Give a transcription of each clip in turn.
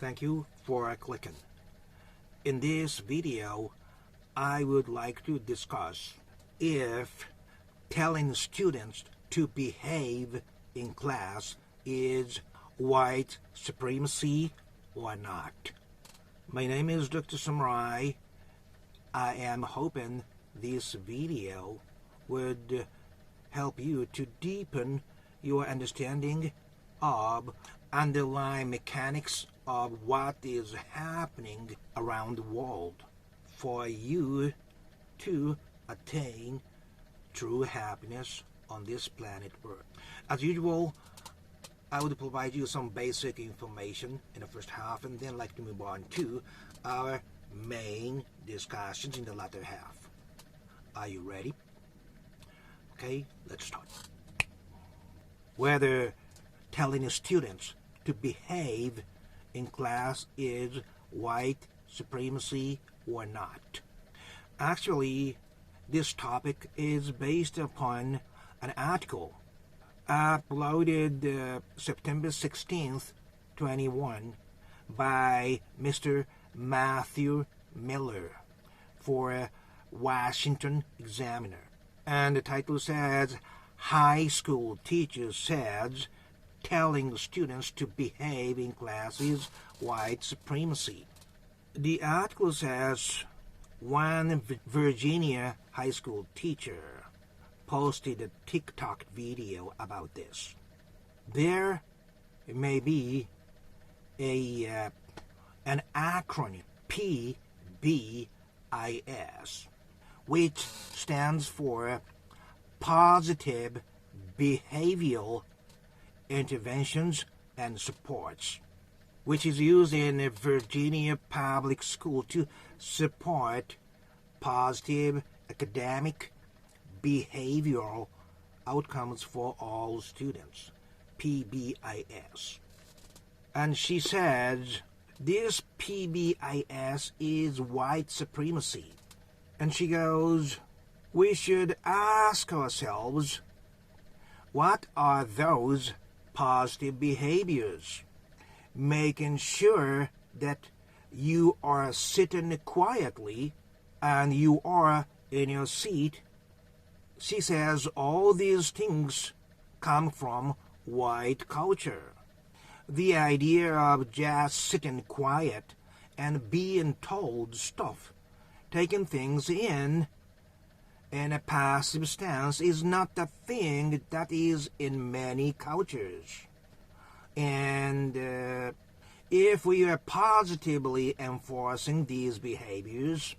Thank you for clicking. In this video, I would like to discuss if telling students to behave in class is white supremacy or not. My name is Dr. Samurai. I am hoping this video would help you to deepen your understanding of underlying mechanics of what is happening around the world for you to attain true happiness on this planet Earth. As usual, I would provide you some basic information in the first half and then like to move on to our main discussions in the latter half. Are you ready? Okay, let's start. Whether telling students to behave in class is white supremacy or not. Actually, this topic is based upon an article uploaded September 16th, 21 by Mr. Matthew Miller for Washington Examiner. And the title says, High School Teacher Says Telling Students to Behave in Class is White Supremacy. The article says one Virginia high school teacher posted a TikTok video about this. There may be an acronym, PBIS, which stands for Positive Behavioral Interventions and Supports, which is used in a Virginia public school to support positive academic behavioral outcomes for all students, PBIS. And she says this PBIS is white supremacy. And she goes, we should ask ourselves, what are those positive behaviors? Making sure that you are sitting quietly and you are in your seat. She says all these things come from white culture. The idea of just sitting quiet and being told stuff, taking things in a passive stance is not a thing that is in many cultures. And if we are positively enforcing these behaviors,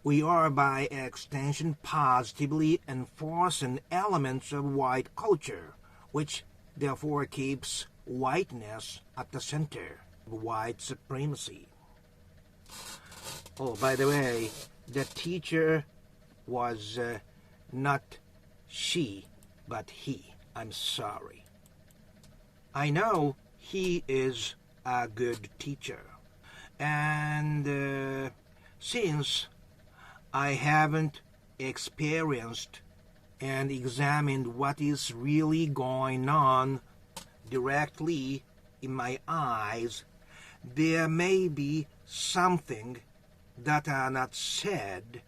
we are by extension positively enforcing elements of white culture, which therefore keeps whiteness at the center of white supremacy. Oh, by the way, the teacher was not she, but he. I'm sorry. I know he is a good teacher. And since I haven't experienced and examined what is really going on directly in my eyes, there may be something that are not said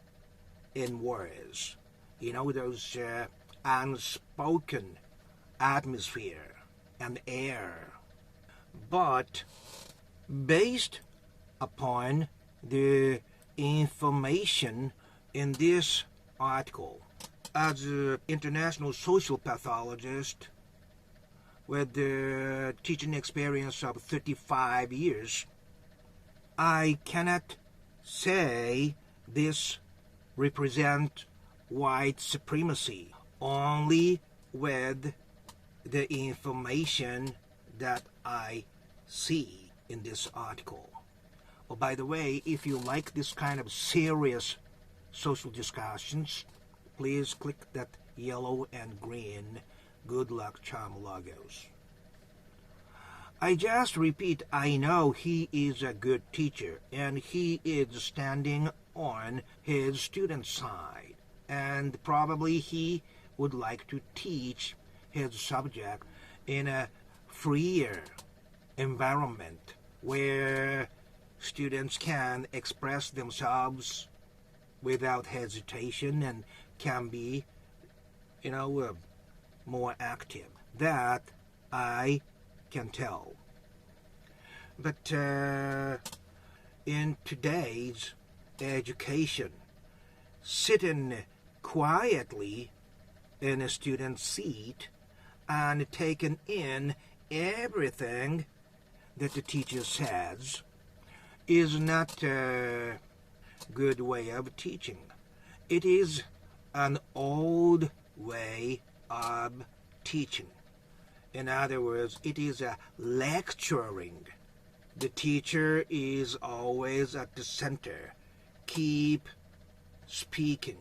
in words. You know, those unspoken atmosphere and air. But based upon the information in this article, as an international social pathologist with the teaching experience of 35 years, I cannot say this represent white supremacy only with the information that I see in this article. Oh, by the way, if you like this kind of serious social discussions, please click that yellow and green good luck charm logos. I just repeat, I know he is a good teacher and he is standing on his student's side, and probably he would like to teach his subject in a freer environment where students can express themselves without hesitation and can be, more active. That I can tell. But in today's education, sitting quietly in a student's seat and taking in everything that the teacher says is not a good way of teaching. It is an old way of teaching. In other words, it is a lecturing. The teacher is always at the center. Keep speaking.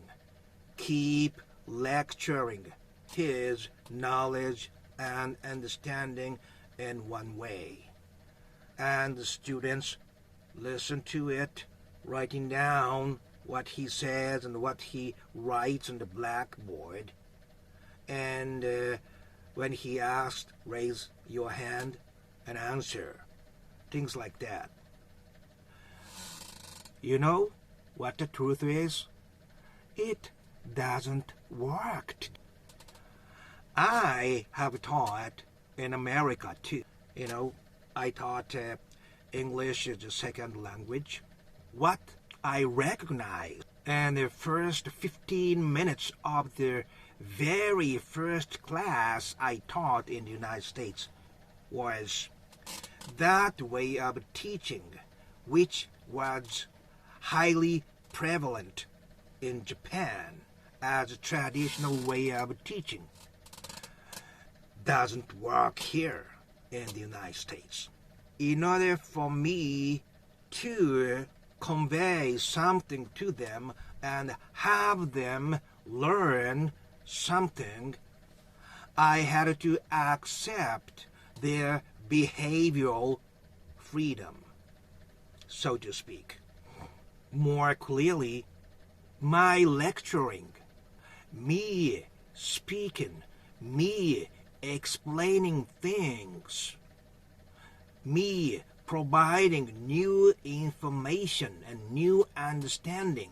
Keep lecturing his knowledge and understanding in one way. And the students listen to it, writing down what he says and what he writes on the blackboard. And when he asks, raise your hand and answer. Things like that. You know what the truth is? It doesn't work. I have taught in America too. I taught English as a second language. What I recognize in the first 15 minutes of the very first class I taught in the United States was that way of teaching, which was highly prevalent in Japan as a traditional way of teaching, doesn't work here in the United States. In order for me to convey something to them and have them learn something, I had to accept their behavioral freedom, so to speak. More clearly, my lecturing, me speaking, me explaining things, me providing new information and new understanding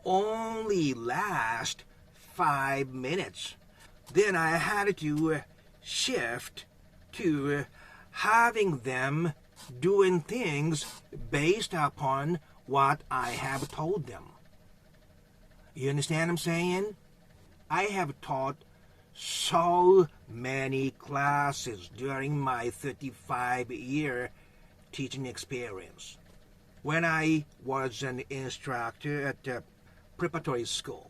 only last 5 minutes. Then I had to shift to having them doing things based upon what I have told them. You understand what I'm saying? I have taught so many classes during my 35-year teaching experience. When I was an instructor at a preparatory school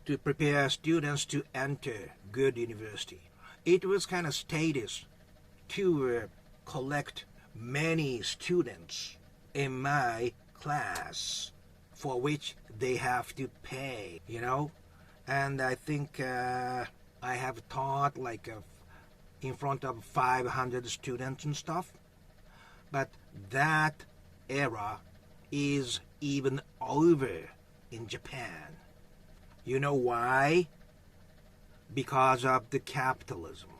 to prepare students to enter good university, it was kind of status to collect many students in my class, for which they have to pay, And I think I have taught in front of 500 students and stuff. But that era is even over in Japan. You know why? Because of the capitalism.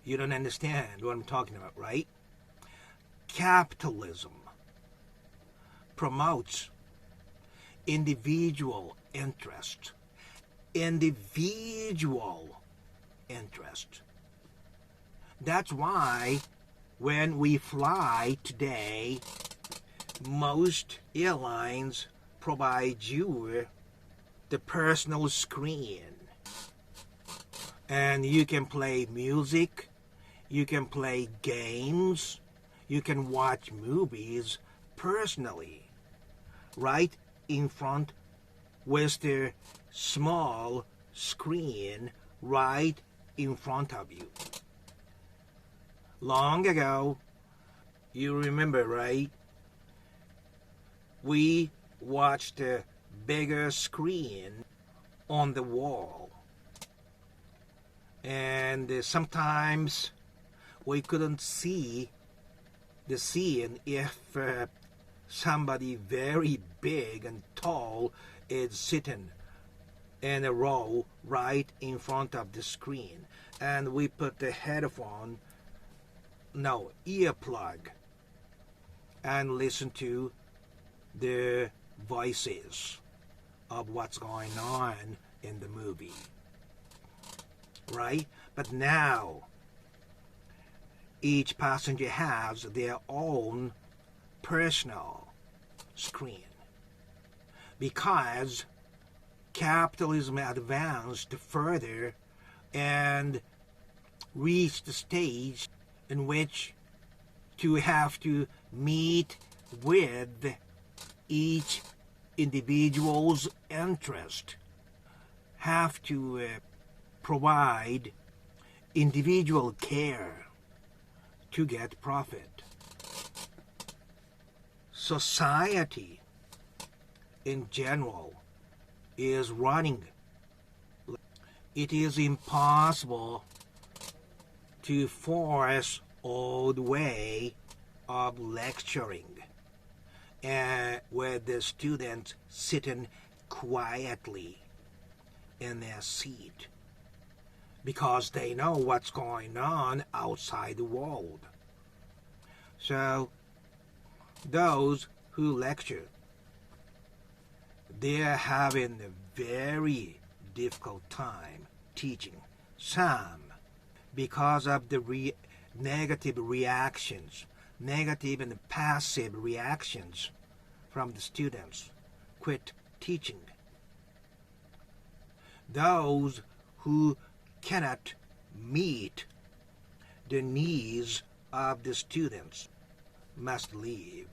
You don't understand what I'm talking about, right? Capitalism promotes individual interest. Individual interest. That's why when we fly today, most airlines provide you the personal screen. And you can play music, you can play games, you can watch movies personally, right in front with the small screen right in front of you. Long ago, you remember, right? We watched a bigger screen on the wall. And sometimes we couldn't see the scene if somebody very big and tall is sitting in a row right in front of the screen. And we put the headphone earplug and listen to the voices of what's going on in the movie, right? But now each passenger has their own personal screen because capitalism advanced further and reached the stage in which to have to meet with each individual's interest, have to provide individual care to get profit. Society in general is running. It is impossible to force old way of lecturing where the students sitting quietly in their seat because they know what's going on outside the world. So those who lecture, they're having a very difficult time teaching. Some because of the negative reactions, negative and passive reactions from the students, quit teaching. Those who cannot meet the needs of the students must leave.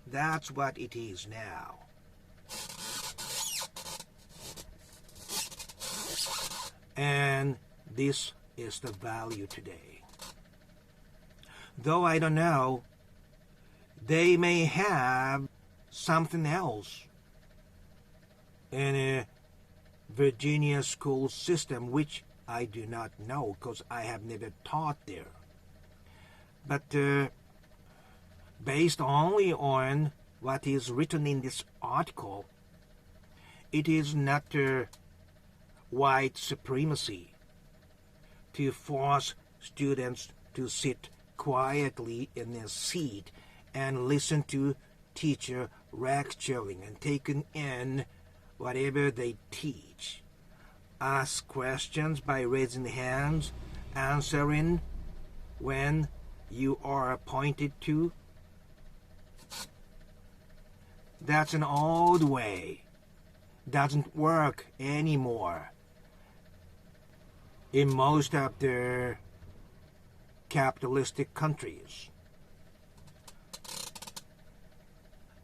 That's what it is now. And this is the value today. Though I don't know, they may have something else in a Virginia school system which I do not know because I have never taught there. But based only on what is written in this article, it is not white supremacy to force students to sit quietly in their seat and listen to teacher lecturing and taking in whatever they teach. Ask questions by raising hands, answering when you are appointed to. That's an old way. Doesn't work anymore in most of the capitalistic countries.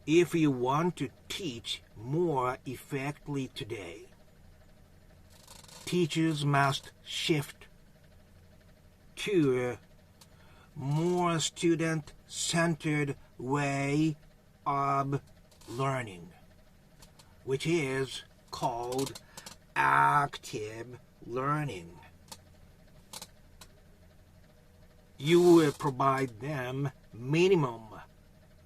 If you want to teach more effectively today, teachers must shift to a more student-centered way of learning, which is called active learning. You will provide them minimum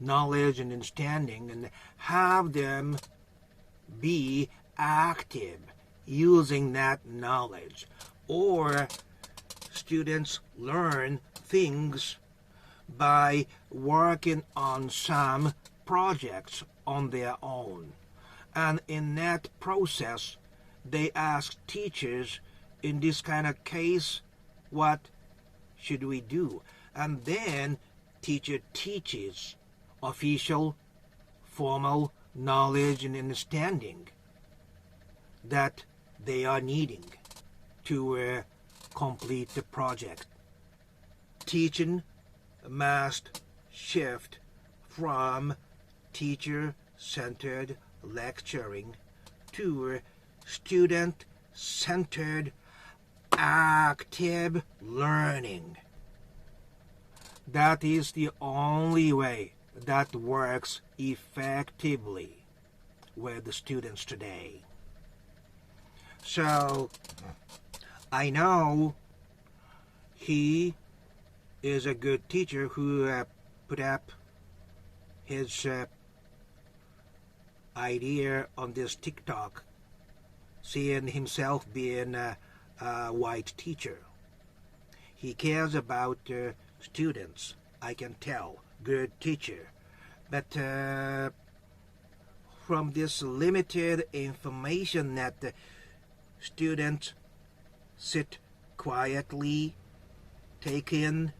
knowledge and understanding and have them be active using that knowledge. Or students learn things by working on some projects on their own. And in that process, they ask teachers, in this kind of case, what should we do? And then teacher teaches official, formal knowledge and understanding that they are needing to complete the project. Teaching must shift from teacher-centered lecturing to student-centered active learning. That is the only way that works effectively with the students today. So, I know he is a good teacher who put up his idea on this TikTok, seeing himself being a white teacher. He cares about students, I can tell, good teacher. But from this limited information that the students sit quietly, take in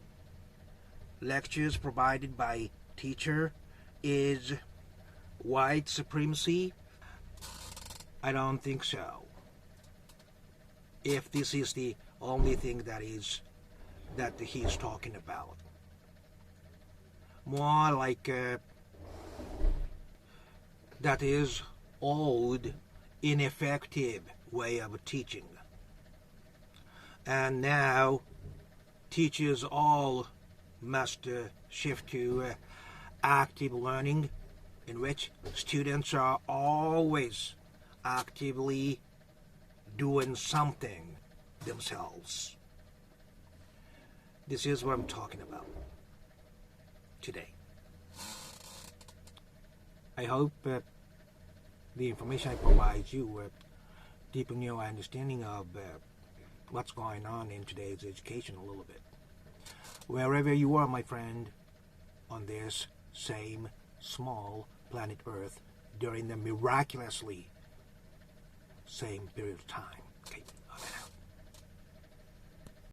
lectures provided by teacher, is white supremacy? I don't think so. If this is the only thing that he's talking about. More like that is old, ineffective way of teaching. And now teachers all must shift to active learning, in which students are always actively doing something themselves. This is what I'm talking about today. I hope the information I provide you deepen your understanding of what's going on in today's education a little bit. Wherever you are, my friend, on this same small planet Earth during the miraculously same period of time. Okay.